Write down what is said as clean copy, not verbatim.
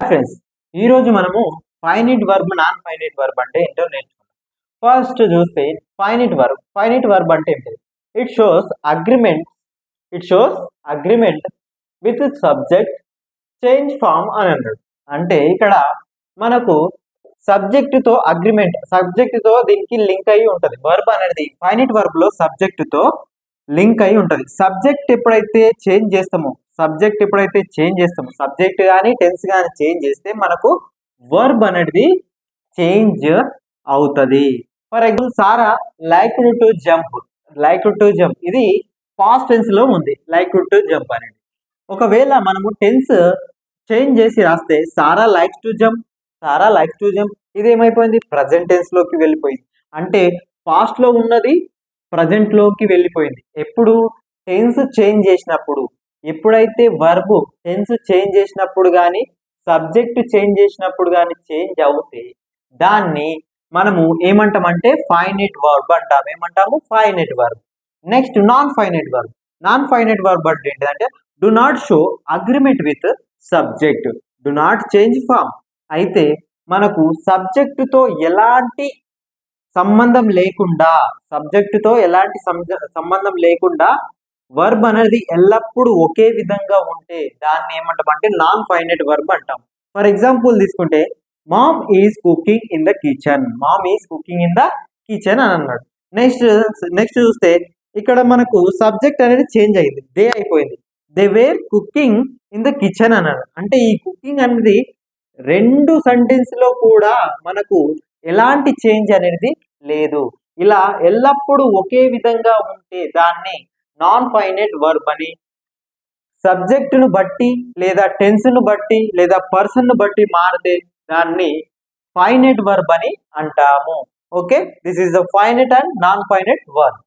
Friends, ఈరోజు మనము finite verb non finite verb అంటే ఏంటో నేర్చుకుందాం. ఫస్ట్ చూస్తే ఫైనైట్ వర్బ్ అంటే ఏంటి? It shows agreement with subject change form అని అన్నాడు. అంటే ఇక్కడ మనకు సబ్జెక్టుతో దీనికి లింక్ అయి ఉంటుంది. వర్బ్ అనేది ఫైనైట్ వర్బ్ లో సబ్జెక్టుతో లింక్ అయి ఉంటుంది. సబ్జెక్ట్ ఎప్పుడైతే చేంజ్ చేస్తామో సబ్జెక్ట్ కానీ టెన్స్ కానీ చేంజ్ చేస్తే మనకు వర్బ్ అనేది చేంజ్ అవుతుంది. For example, Sara liked to jump ఇది పాస్ట్ టెన్స్ లో ఉంది. లైక్డ్ టు జంప్ అనేది ఒకవేళ మనము టెన్స్ చేంజ్ చేసి రాస్తే సారా లైక్స్ టు జంప్ ఇది ఏమైపోయింది? ప్రజెంట్ టెన్స్ లోకి వెళ్ళిపోయింది. అంటే పాస్ట్ లో ఉన్నది ప్రజెంట్ లోకి వెళ్ళిపోయింది. ఎప్పుడు? టెన్స్ చేంజ్ చేసినప్పుడు. ఎప్పుడైతే వర్బ్ టెన్స్ చేంజ్ చేసినప్పుడు కానీ సబ్జెక్ట్ చేంజ్ చేసినప్పుడు కానీ చేంజ్ అవుతే దాన్ని మనము ఏమంటామంటే ఫైనైట్ వర్బ్ అంటాం. Finite verb. Next non finite verb అంటే ఏంటంటే do not show agreement with subject, do not change form. అయితే మనకు సబ్జెక్టుతో ఎలాంటి సంబంధం లేకుండా వర్బ్ అనేది ఎల్లప్పుడూ ఒకే విధంగా ఉంటే దాన్ని ఏమంటామంటే నాన్ ఫైనైట్ వర్బ్ అంటాం. ఫర్ ఎగ్జాంపుల్ తీసుకుంటే ma'am is cooking in the kitchen అని అన్నాడు. నెక్స్ట్ చూస్తే ఇక్కడ మనకు సబ్జెక్ట్ అనేది చేంజ్ అయింది, దే అయిపోయింది. They were cooking in the kitchen అన్నాడు. అంటే ఈ కుకింగ్ అనేది రెండు సెంటెన్స్ లో కూడా మనకు ఎలాంటి చేంజ్ అనేది లేదు. ఇలా ఎల్లప్పుడూ ఒకే విధంగా ఉంటే దాన్ని నాన్ ఫైనైట్ వర్బ్ అని, సబ్జెక్టును బట్టి లేదా టెన్స్ ను బట్టి లేదా పర్సన్ ను బట్టి మారితే దాన్ని ఫైనైట్ వర్బ్ అని అంటాము. Okay, this is the finite and non finite verb.